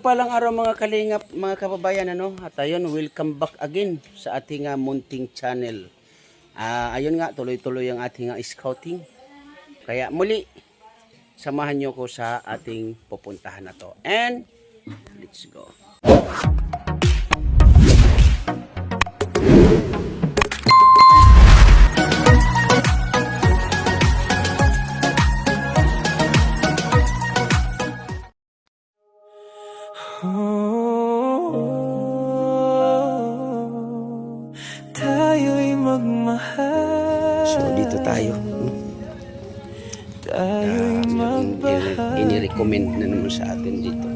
Mapagpalang araw mga kalingap, mga kababayan, ano? At ayun, welcome back again sa ating munting channel. Ayun nga, tuloy-tuloy ang ating scouting. Kaya muli, samahan nyo ko sa ating pupuntahan na to. And, let's go. Tayo'y magmahal. So, dito tayo. Tayo'y magmahal. Ini-recommend na naman sa atin dito.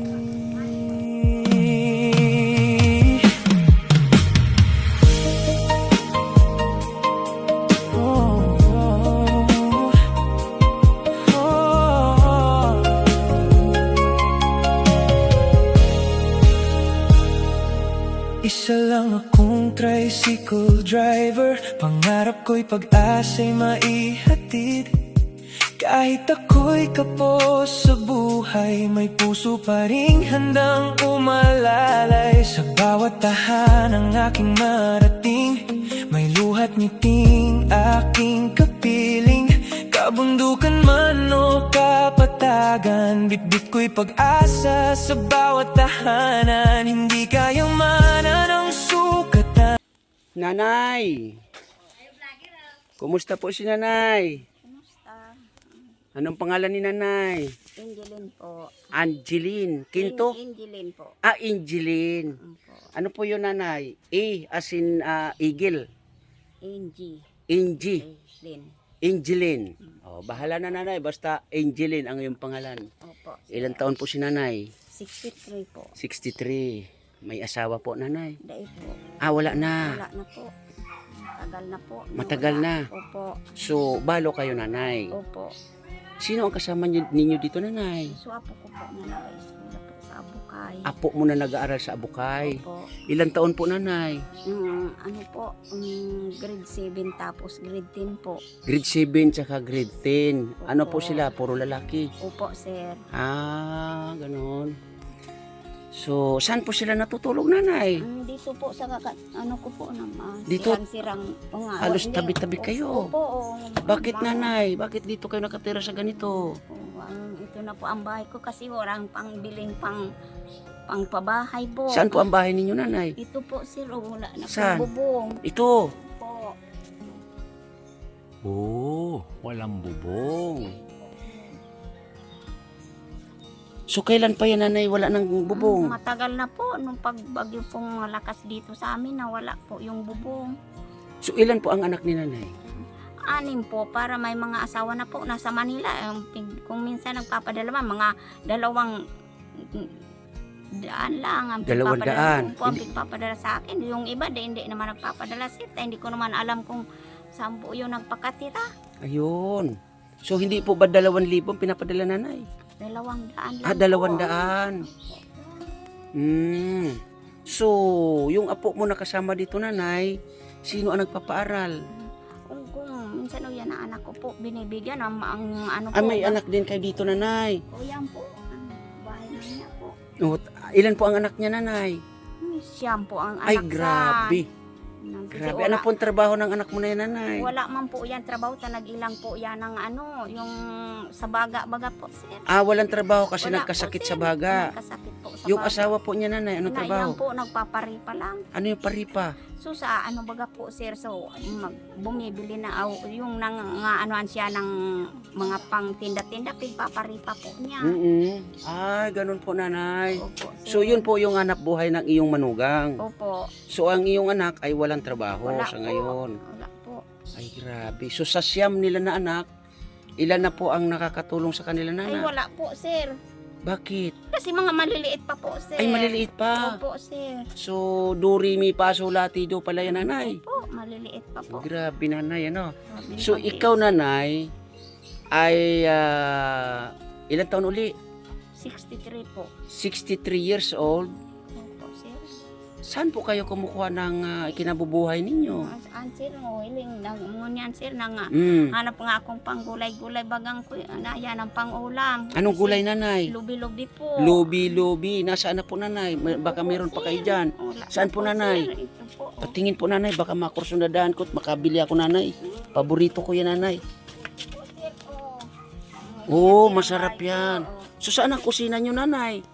Isa lang akong tricycle driver. Pangarap ko'y pag-asa'y maihatid. Kahit ako'y kapos sa buhay, may puso pa ring handang umalalay. Sa bawat tahanang aking marating, may luhat ngiting aking kapiling. Kabundukan man o kapatagan, bitbit ko'y pag-asa sa bawat tahanan. Hindi kayang mana ng sukatan. Nanay! Kumusta po si Nanay? Kumusta? Anong pangalan ni Nanay? Angeline po. Angeline. Kinto? Angeline po. Angeline. Po. Ano po yun, Nanay? As in eagle. Angie. Angie. Lynn. Angeline. Oh, bahala na, Nanay. Basta Angeline ang iyong pangalan. Opo. Ilang taon po si Nanay? 63 po. 63. May asawa po, Nanay? Dahil po. Wala na. Wala na po. Matagal na po. Matagal Wala. na. Opo. So, balo kayo, Nanay. Opo. Sino ang kasama ninyo dito, Nanay? So, apo ko po na nag-eskwela po sa Abukay. Apo mo na nag-aaral sa Abukay. Opo. Ilang taon po, Nanay? Ano po, grade 7 tapos grade 10 po. Grade 7 tsaka grade 10. Ano po Opo. sila? Puro lalaki. Opo, sir. Ganon. So, saan po sila natutulog, Nanay? Dito po sa ano ko po naman. Dito? Sirang-sirang. Halos tabi-tabi kayo. Opo, oo. Bakit, Bahay. Nanay? Bakit dito kayo nakatira sa ganito? Ito na po ang bahay ko kasi walang pangbiling pangpabahay po. Saan po ang bahay ninyo, Nanay? Ito po sir, wala na Saan? pong bubong Ito. po. Walang bubong. So, kailan pa yan, Nanay? Wala nang bubong? Matagal na po nung pagbagyo pong malakas dito sa amin na wala po yung bubong. So, ilan po ang anak ni Nanay? 6 po para may mga asawa na po nasa Manila. Kung minsan nagpapadala man, mga 200 lang ang 200. po ang pagpapadala sa akin. Yung iba hindi naman nagpapadala sita. Hindi ko naman alam kung saan po yung nagpakatira. Ayun. So, hindi po ba 2,000 pinapadala, Nanay? 200 lang 200. So, yung apo mo nakasama dito, Nanay, sino ang nagpapaaral? Kung minsan o yan ang anak ko po, binibigyan ang ano po. May anak din kayo dito, Nanay. O yan po, ang bahay na niya po. Ilan po ang anak niya, Nanay? Siyam po ang anak Ay, grabe. Kasi Grabe. Ano po ang trabaho ng anak mo na yan, Nanay? Wala man po yan trabaho, nag-ilang po yan ng ano, yung sa baga po sir. Walang trabaho kasi Wala nagkasakit po, sa sir. baga. Nagkasakit po sa Yung baga. asawa po niya, Nanay, ano Na trabaho? yan po, nagpaparipa lang. Ano yung paripa? So sa ano baga po sir, so bumibili na yung anoan siya ng mga pang tinda-tinda, pagpaparipa po niya. Ay, ganun po, Nanay. Opo, sir. So, yun po yung hanap buhay ng iyong manugang. Opo. So, ang iyong anak ay walang trabaho Wala sa po. ngayon. Wala po. Ay, grabe. So, sa siyam nila na anak, ilan na po ang nakakatulong sa kanila, Ay Nana? wala po sir. Bakit? Kasi mga maliliit pa po sir. Ay, maliliit pa. Opo sir. So, duri mi paso lati do pala yan, Nanay. Opo, maliliit pa po. Grabe, Nanay, ano? Sabi So, ni ikaw, Nanay, ay ilan taon uli? 63 po. 63 years old. Opo sir. Saan po kayo kumukuha ng kinabubuhay ninyo? Sir, willing na ngunyan sir na nga. Mm. Hanap nga akong panggulay-gulay bagang ko anaya ng pangulam. Anong gulay, nanay? Lubi-lubi po. Lubi-lubi. Nasaan na po, nanay? Baka meron pa kayo dyan. Wala Saan na po, nanay? sir. Ito po. Patingin po, nanay. Baka makursunadaan ko at makabili ako, nanay. Paborito ko yan, nanay. Ito, sir, oh. Oo, Sir, masarap ay, yan. oo. So, saan ang kusina nyo, nanay?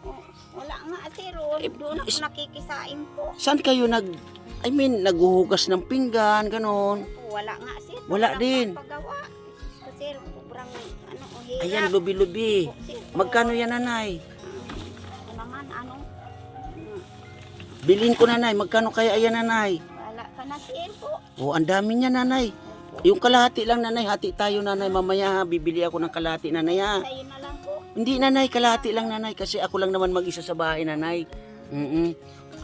Wala nga sir, doon ako nakikisain po. Saan kayo naghuhugas ng pinggan, ganon? Wala nga sir. Wala Sobrang din. paggawa. Sir, sobrang hirap. Ayan, lubi-lubi. Po, sir. Magkano yan, nanay? Ito naman, Bilhin ko, nanay. Magkano kaya ayan, nanay? wala ka na sir po. Oh, ang dami niya, nanay. Yung kalahati lang, nanay. Hati tayo, nanay. Mamaya, bibili ako ng kalahati, nanay. Sa'yo na lang po. Hindi, nanay. Kalahati lang, nanay. Kasi ako lang naman mag-isa sa bahay, nanay.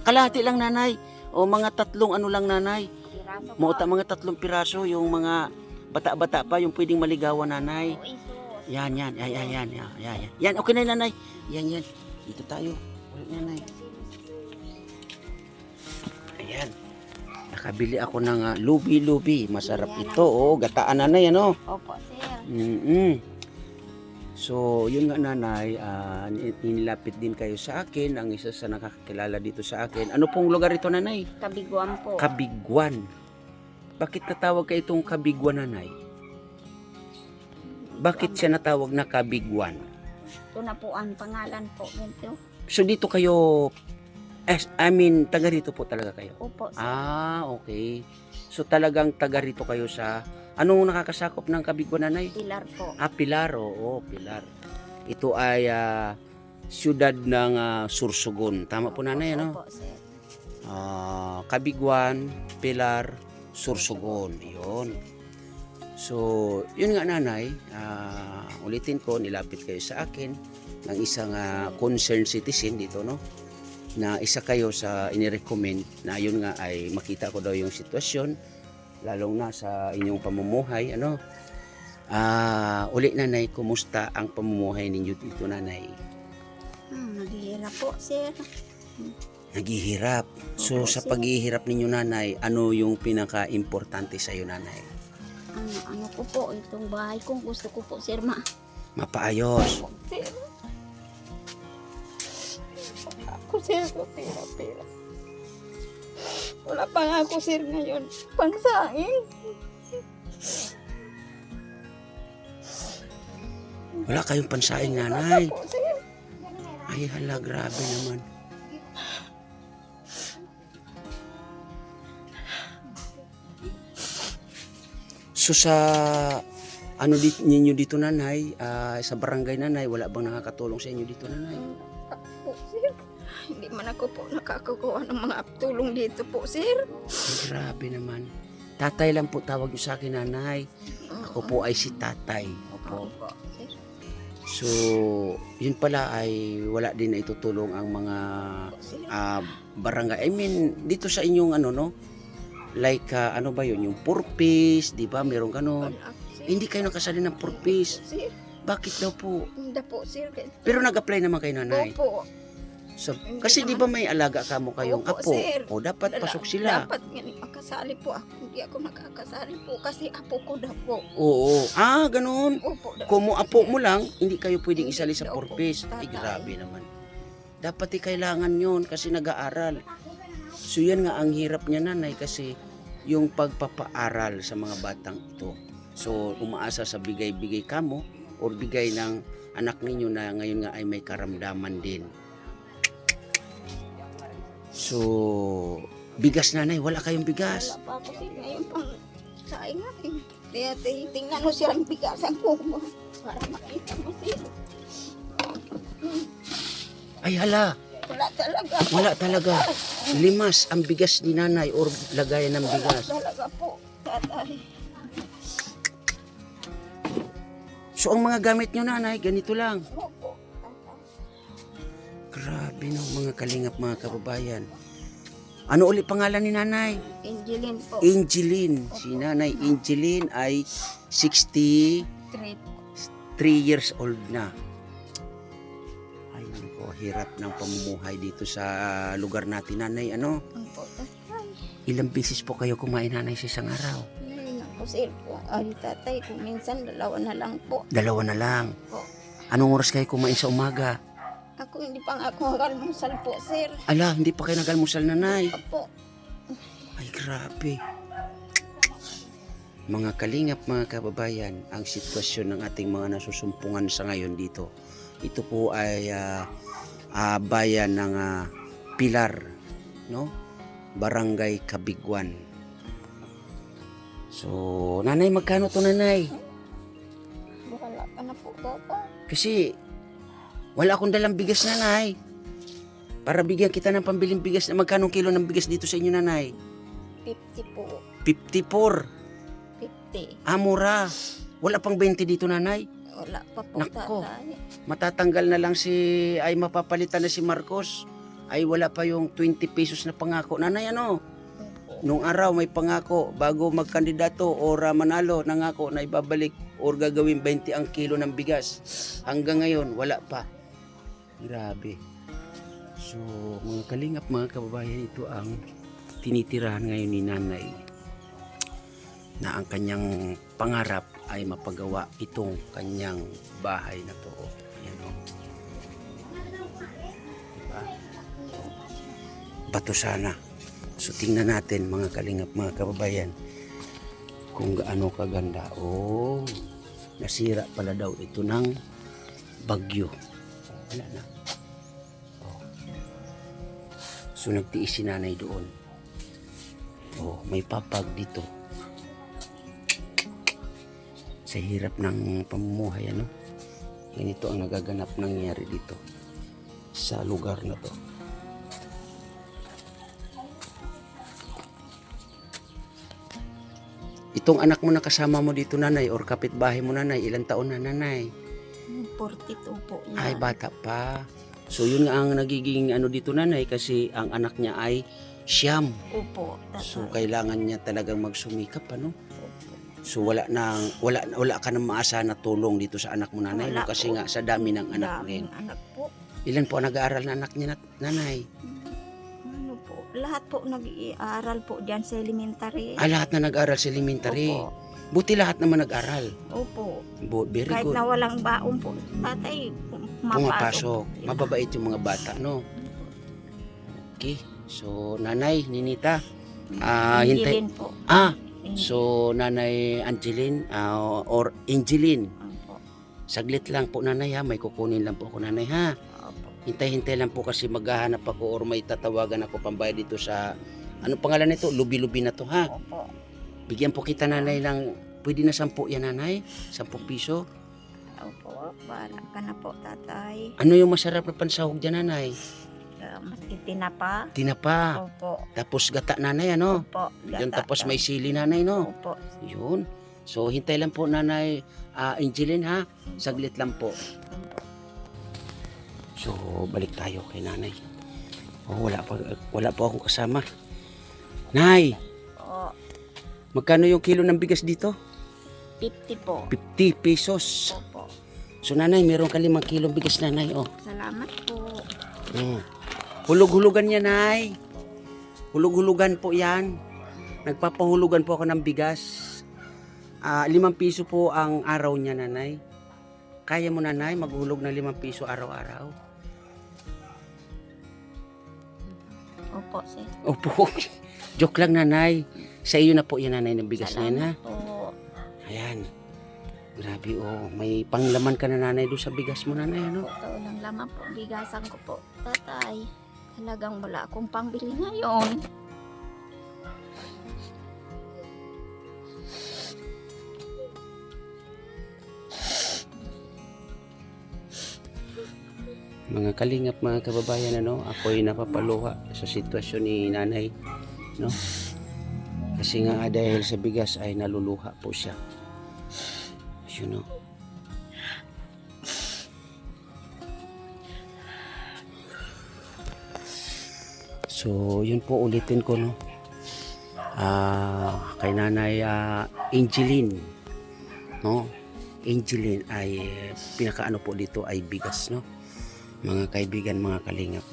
Kalahati lang, nanay. O, mga 3 ano lang, nanay. Piraso po. Mga 3 piraso. Yung mga bata-bata pa, yung pwedeng maligawan, nanay. O, iso. Yan. Yan, okay na, nanay. Yan. Dito tayo. Ulit, nanay. Ayan. Nakabili ako ng lubi-lubi. Masarap Yan, ito. Oh, gataan, nanay, ano? Opo sir. So, yun nga, nanay, inilapit din kayo sa akin. Ang isa sa nakakilala dito sa akin. Ano pong lugar ito, nanay? Kabiguan po. Kabiguan. Bakit natawag kayo itong Kabiguan, nanay? Bakit siya natawag na Kabiguan? Ito na po ang pangalan po. Ito. So, dito kayo, taga rito po talaga kayo? Opo sir. Okay. So, talagang taga rito kayo sa, anong nakakasakop ng Kabiguan, nanay? Pilar po. Pilar, oo, Pilar. Ito ay siyudad ng Sursogon. Tama po, nanay, ano? Opo sir. Kabiguan, Pilar, Sursogon. Yun. So, yun nga, nanay, ulitin ko, nilapit kayo sa akin ng isang concerned citizen dito, no? Na isa kayo sa inirecommend na yun nga ay makita ko daw yung sitwasyon, lalong na sa inyong pamumuhay, ano? Uli, nanay, kumusta ang pamumuhay ninyo dito, nanay? Naghihirap po sir. Naghihirap. So, Opo, sa sir. paghihirap ninyo, nanay, ano yung pinaka-importante sa iyo, nanay? Ano ko po, itong bahay ko, gusto ko po sir Mapaayos. Sir. Ako sir, ko pera. Wala pa nga ako sir ngayon. Pangsaing. Wala kayong pansaing, nanay. Po sir. Ay, hala, grabe naman. So, sa ninyo dito, nanay, sa barangay, nanay, wala bang nakakatulong sa inyo dito, nanay? Po sir. Hindi man ako po nakakakuha ng mga tulong dito po sir. Ay, grabe naman. Tatay lang po tawag niyo sa akin, nanay. Ako po ay si tatay. Opo. Opo sir. So, yun pala ay wala din na itutulong ang mga barangay. I mean, dito sa inyong ano, no? Like, ano ba yun? Yung purpose, di ba? Meron ganon. Hindi kayo nakasali ng purpose. Sir, Bakit daw po? hindi po sir. Pero nag-apply naman kayo, nanay. Opo. So, Hindi kasi di ba may alaga ka mo kayong Opo, apo? sir. O, dapat pasok sila. Dapat nga makasali po ako. Hindi ako nakakasali po kasi apo ko na po. Oo. Ganon. Opo. Kung mo apo mo lang, hindi kayo pwedeng Hindi isali sa daw po, purpose. Ay, tatay. grabe naman. Dapat kailangan yun kasi nag-aaral. So, yan nga ang hirap niya, nanay, kasi yung pagpapaaral sa mga batang ito. So, umaasa sa bigay-bigay kamo or bigay ng anak ninyo na ngayon nga ay may karamdaman din. So, bigas, nanay, wala kayong bigas. Wala pa ako sir ngayon pang saing nga. Kaya tingnan mo sir ang bigasan ko para makita mo sir. Ay, hala. Wala talaga. Wala talaga. Limas ang bigas ni nanay or lagayan ng bigas. Wala talaga po. Tatay. So, ang mga gamit nyo, nanay, ganito lang. Opo. Grabe no, mga kalingap, mga kababayan. Ano ulit pangalan ni nanay? Angeline po. Angeline. Si nanay Angeline ay 63 Trip. years old na. Ay, nako, hirap ng pamumuhay dito sa lugar natin, nanay. Ano? Opo, tatay. Ilang beses po kayo kumain, nanay, sa isang araw? Ay, naku, sir po. Ay, tatay, kung minsan 2 na lang po. 2 na lang. Po. Anong oras kayo kumain sa umaga? Ako, hindi pa nga ako almusal po, sir. Ala, hindi pa kayo nag-almusal, nanay. Opo. Ay, grabe. Mga kalingap, mga kababayan, ang sitwasyon ng ating mga nasusumpungan sa ngayon dito. Ito po ay bayan ng Pilar, no? Barangay Kabiguan. So, nanay, magkano to, nanay? Wala ka na po, tatay. Kasi wala akong dalang bigas, nanay. Para bigyan kita ng pambiling bigas. Magkano kilo ng bigas dito sa inyo, nanay? 50 po. 54. 50. Mura. Wala pang 20 dito, nanay. Wala pa po, Nako. tatay. Matatanggal na lang ay mapapalitan na si Marcos. Ay wala pa yung 20 pesos na pangako. Nanay, ano? Opo. Nung araw may pangako bago magkandidato o manalo, nangako na ibabalik or gagawin 20 ang kilo ng bigas. Hanggang ngayon, wala pa. Grabe. So, mga kalingap, mga kababayan, ito ang tinitirahan ngayon ni nanay na ang kanyang pangarap ay mapagawa itong kanyang bahay na to. Ayan, o. Diba? Bato sana. So tingnan natin, mga kalingap, mga kababayan, kung gaano kaganda. Oh, nasira pala daw ito ng bagyo. Wala na. Oh. So nagtiis si nanay doon. Oh, may papag dito. Sa hirap ng pamumuhay, ano? Ganito ang nagaganap nangyari dito sa lugar na to. Itong anak mo na kasama mo dito, nanay, or kapitbahay mo, nanay, ilang taon na, nanay? 42 po yan. Ay, bata pa. So yun nga ang nagiging ano dito, nanay, kasi ang anak niya ay siyam. Opo, tatay. So kailangan niya talagang magsumikap, ano? Opo. So wala ka nang maasa na tulong dito sa anak mo, nanay, no? Wala Kasi po. nga sa dami ng anak mo Daming rin. anak po. Ilan po ang nag-aaral na anak niya, nanay? Ano po, lahat po nag-aaral po dyan sa elementary. Lahat na nag-aaral sa elementary. Opo. Buti lahat naman nag-aral. Opo. Very Kahit good. na walang baon po, tatay, Pumapasok. Mababait yung mga bata, no? Okay. So, nanay, Ninita, hintay. Angeline po. So, nanay Angeline, or Angeline, Opo. saglit lang po, nanay, ha? May kukunin lang po ako, nanay, ha? Opo. Hintay-hintay lang po kasi maghahanap ako or may tatawagan ako pambayad dito sa, ano pangalan nito? Lubi-lubi na to, ha? Opo. Bigyan po kita, nanay, ng, pwede na 10 yan, nanay? 10 piso? Opo. Bahala ka na po, tatay. Ano yung masarap na pansahog dyan, nanay? Maski tinapa. Tinapa. Opo. Tapos gata, nanay, ano? Opo. Yan, Gata. tapos may sili, nanay, no? Opo. Yun. So, hintay lang po, nanay Angeline, ha? Saglit lang po. So, balik tayo kay nanay. Oh, wala pa akong kasama. Nay, O, magkano yung kilo ng bigas dito? 50 po. 50 pesos. Opo. So, nanay, meron ka 5 kilong bigas, nanay, oh. Salamat po. Hulug-hulugan niya, nay. Hulug-hulugan po yan. Nagpapahulugan po ako ng bigas. 5 piso po ang araw niya, nanay. Kaya mo, nanay, maghulog ng 5 piso araw-araw? Opo, sir. Opo. Joke lang, nanay. Sa iyo na po yan, nanay, ng bigas na yan, ha? Salamat po. Ayan. Grabe, oh. May panglaman ka na, nanay, doon sa bigas mo, nanay, ano? Ito lang laman po. Bigasan ko po. Tatay, talagang wala akong pangbili ngayon. Mga kalingap, mga kababayan, ano, ako'y napapaluha sa sitwasyon ni nanay, no? Kasi nga dahil sa bigas ay naluluha po siya. You know. So, yun po, ulitin ko, no? Kay nanay Angeline, no? Angeline ay pinakaano po dito ay bigas, no? Mga kaibigan, mga kalingap.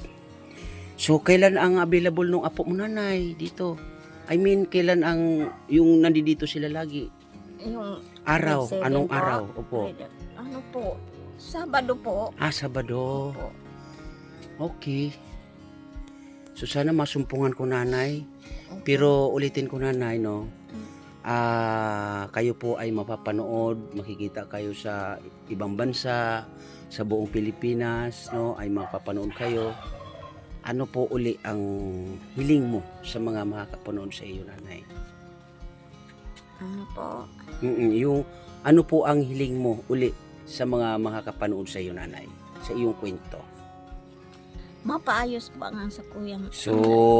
So, kailan ang available nung apo mo, nanay, dito? I mean, kailan ang yung nandito sila lagi? Yung Araw, grade 7 anong po. araw? Opo. Ano po? Sabado po. Sabado. Opo. Okay. So, sana masumpungan ko, nanay. Opo. Pero ulitin ko, nanay, no? Kayo po ay mapapanood, makikita kayo sa ibang bansa, sa buong Pilipinas, no? Ay mapapanood kayo. Ano po uli ang hiling mo sa mga makakapanood sa iyo, nanay? Ano po? Yung ano po ang hiling mo uli sa mga makakapanood sa iyo, nanay? Sa iyong kwento. Mapaayos pa nga sa kuyang. So,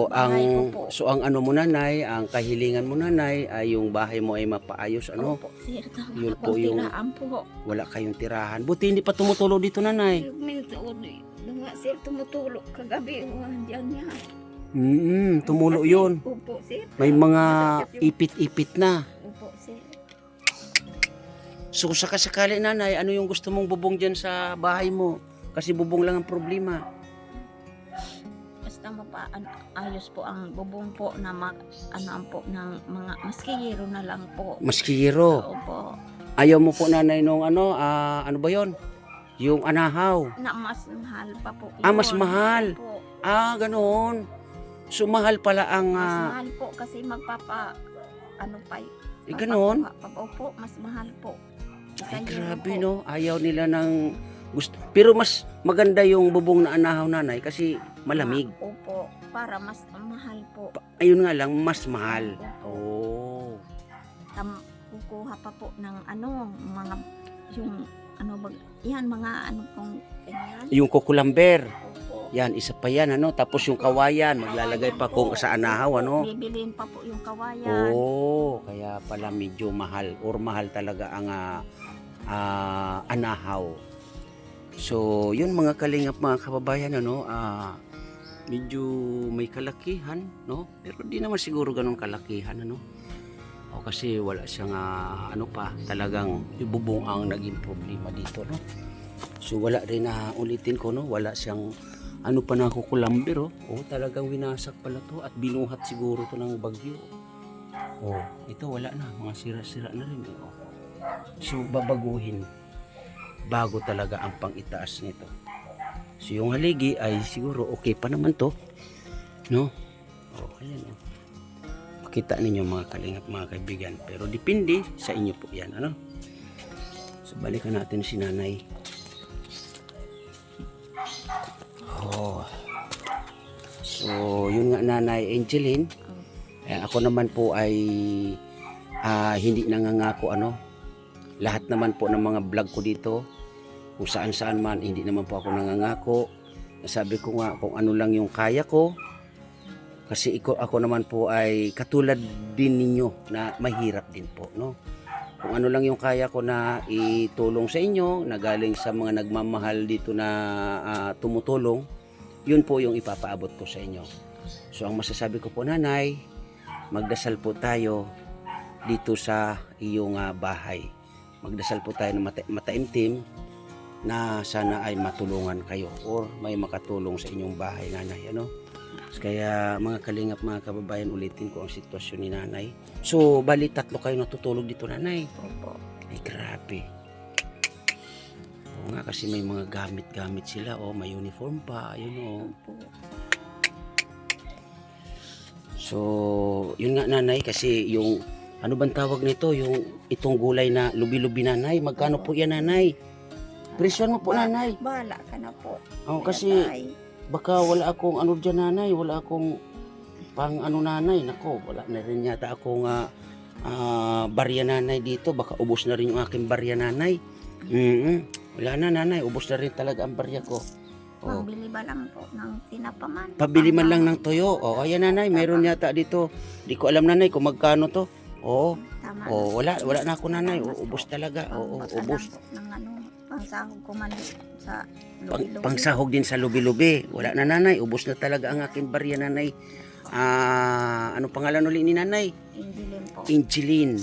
bahay ko po. ang ano mo, nanay, ang kahilingan mo, nanay, ay yung bahay mo ay mapaayos, ano? Opo, sir. Yun Tama po po yung- tiraan po. Wala kayong tirahan. Buti hindi pa tumutulo dito, nanay. Nga sir, tumutulog kagabi. Diyan niya. Tumulo yun. Opo, sir. May mga ipit-ipit na. Opo, sir. So, sakasakali, nanay, ano yung gusto mong bubong dyan sa bahay mo? Kasi bubong lang ang problema. Basta mapaayos po ang bubong po na ano po ng mga maskiyero na lang po. Maskiyero. Opo. Ayaw mo po, nanay, nung ano ba yon? Yung anahaw. Na mas mahal pa po. Mas yun. mahal. Opo. Ganoon. So, mahal pala ang... Mas mahal po kasi ano pa ganon. Opo, mas mahal po. Ay, Isa yun grabe, po. no? Ayaw nila ng gusto. Pero mas maganda yung bubong na anahaw, nanay, kasi malamig. Opo, para mas mahal po. Ayun nga lang, mas mahal. Oh. Kukuha pa po ng mga yung yan mga pong ganyan. Yung kukulamber. Opo. Yan, isa pa yan, ano? Tapos yung kawayan, maglalagay pa kung sa anahaw, ano? Bibilin pa po yung kawayan. Kaya pala medyo mahal or mahal talaga ang anahaw. So, yun mga kalingap, mga kababayan, ano? Medyo may kalakihan, no? Pero di naman siguro ganun kalakihan, ano? Kasi wala siyang talagang ibubong ang naging problema dito, no? So wala rin na ulitin ko, no? Wala siyang pa na kukulamber, talagang winasak pala to at binuhat siguro to ng bagyo. Ito wala na, mga sira-sira na rin, So babaguhin bago talaga ang pang-itaas nito. So yung haligi ay siguro okay pa naman to, no? Ayan, no? Kita ninyo mga kalingap, mga kaibigan, pero depende sa inyo po yan, ano? So balikan natin si nanay. So yun nga, nanay Angeline, ako naman po ay hindi nangangako, ano? Lahat naman po ng mga vlog ko dito, kung saan man, hindi naman po ako nangangako. Sabi ko nga, kung ano lang yung kaya ko. Kasi ako naman po ay katulad din ninyo na mahirap din po, no? Kung ano lang yung kaya ko na itulong sa inyo, na galing sa mga nagmamahal dito na tumutulong, yun po yung ipapaabot ko sa inyo. So ang masasabi ko po, nanay, magdasal po tayo dito sa iyong bahay. Magdasal po tayo na mataimtim na sana ay matulungan kayo or may makatulong sa inyong bahay, nanay, ano? Kaya mga kalingap, mga kababayan, ulitin ko ang sitwasyon ni nanay. So, bali 3 kayo natutulog dito, nanay. Opo. Ay, grabe. Oo nga, kasi may mga gamit-gamit sila. May uniform pa. Ayun, Opo. So, yun nga, nanay, kasi yung, ano bang tawag nito? Yung itong gulay na lubi-lubi, nanay. Magkano po yan, nanay? Presyon mo po, nanay. Bahala ka na po. Kasi... Tatay. Baka wala akong ano dyan, nanay. Wala akong pang ano, nanay. Nako, wala na rin yata akong barya, nanay, dito. Baka ubos na rin yung aking barya, nanay. Wala na, nanay. Ubos na rin talaga ang barya ko. Pabili ba lang po ng tinapaman? Pabili man lang ng toyo. Ayan, nanay. Meron yata dito. Di ko alam, nanay, kung magkano to. Tama. Wala na ako, nanay. Ubos talaga. Ubos. Pangsahog ko man sa lubi-lubi. Pangsahog din sa lubi-lubi. Wala na, nanay. Ubos na talaga ang aking barya, nanay. Ano pangalan ulit ni nanay? Indilin po. Angeline.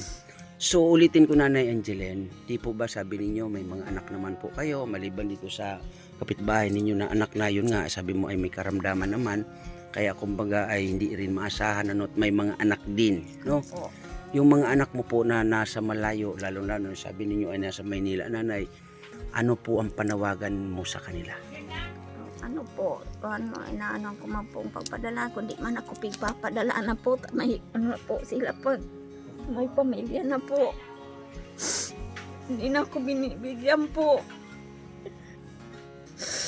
So ulitin ko, nanay Angeline, di po ba sabi ninyo may mga anak naman po kayo maliban dito sa kapitbahay ninyo na anak na yun nga, sabi mo ay may karamdaman naman, kaya kumbaga ay hindi rin maasahan ano, at may mga anak din, no? Opo. Yung mga anak mo po na nasa malayo, lalo sabi ninyo ay nasa Maynila, nanay, ano po ang panawagan mo sa kanila? Ano po, inaano ko man po ang pagpadala, kundi man ako pigpapadala na po, may ano na po sila pag may pamilya na po. Hindi na ako binibigyan po.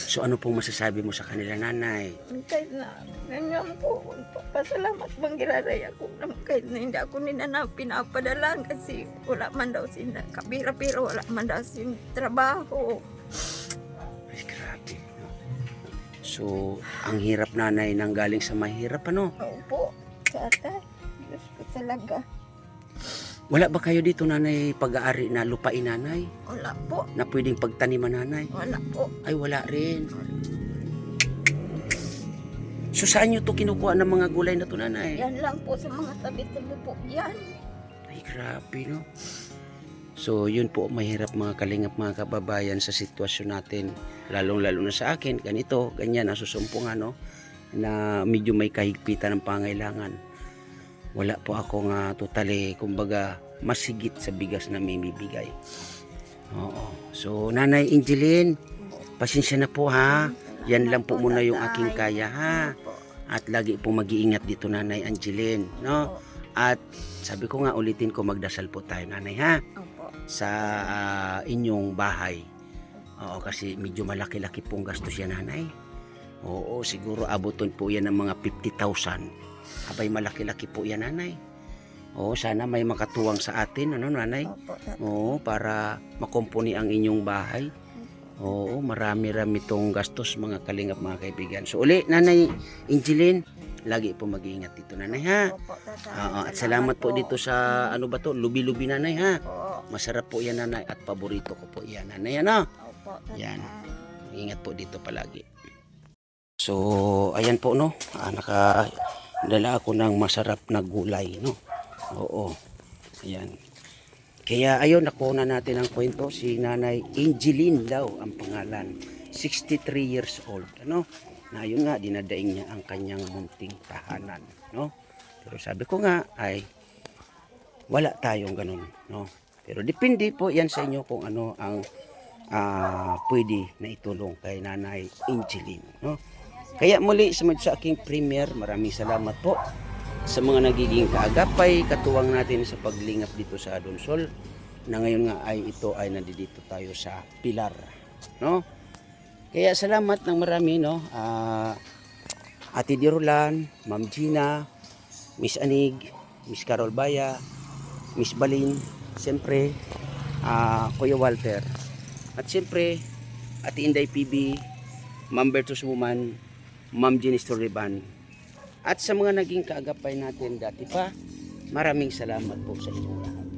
So ano pong masasabi mo sa kanila, nanay? Kahit na ganyan po, pasalamat bang giraray ako kahit na hindi ako nila na pinapadala kasi wala man daw sila kabira-bira, wala man daw sila trabaho. Ay, grabe. No? So, ang hirap, nanay, nang galing sa mahirap, ano? Opo, sa atay. Diyos ko talaga. Wala ba kayo dito, nanay, pag-aari na lupain, nanay? Wala po, Na pwedeng pagtaniman, nanay? wala po. Ay, wala rin. So, saan nyo to kinukuha ng mga gulay na to, nanay? Yan lang po sa mga tabi-tabi po yan. Ay, grabe, no? So, yun po, mahirap mga kalingap, mga kababayan sa sitwasyon natin. Lalong-lalo na sa akin, ganito, ganyan, nasusumpungan, no? Na medyo may kahigpitan ng pangailangan. Wala po ako nga totally, kumbaga, masigit sa bigas na may bibigay. Oo. So, Nanay Angeline, pasensya na po, ha? Yan lang po muna yung aking kaya, ha? Opo. At lagi po mag-iingat dito, Nanay Angeline, no? At sabi ko nga, ulitin ko, magdasal po tayo, nanay, ha? Opo. Sa inyong bahay. Oo, kasi medyo malaki-laki pong gastos yan, nanay. Oo, siguro abuton po yan ng mga 50,000. Abay, malaki-laki po yan, nanay. Oo, sana may makatuwang sa atin, ano, nanay? Opo. Oo, para makumpuni ang inyong bahay. Oo, marami-rami tong gastos, mga kalingap, mga kaibigan. So, uli, Nanay Angeline, lagi po mag-iingat dito, nanay, ha? Opo, tatay. Oo, at salamat po dito sa, ano ba to, lubi-lubi, nanay, ha? Opo. Masarap po yan, nanay, at paborito ko po yan, nanay, ano? Opo, tatay. Yan. Ingat po dito palagi. So, ayan po, no? Nakadala ako ng masarap na gulay, no? Oo. Ayan. Kaya, ayun, nakuha natin ang kwento. Si Nanay Angeline daw ang pangalan. 63 years old, ano? Na ayun nga, dinadaing niya ang kanyang munting tahanan, no? Pero sabi ko nga, ay, wala tayong ganun, no? Pero depende po yan sa inyo kung ano ang pwede na itulong kay Nanay Angeline, no? Kaya muli sa aking premiere, maraming salamat po sa mga nagiging kaagapay, katuwang natin sa paglingap dito sa Adonsol, na ngayon nga ay ito ay nandito tayo sa Pilar, no? Kaya salamat ng marami, no? Ate Dirolan, Ma'am Gina, Miss Anig, Miss Carol Baya, Miss Balin, siyempre Kuya Walter, at siyempre Ate Inday PB, Ma'am Bertus Woman, Ma'am Jenny Torreban, at sa mga naging kaagapay natin dati pa, maraming salamat po sa inyong lahat.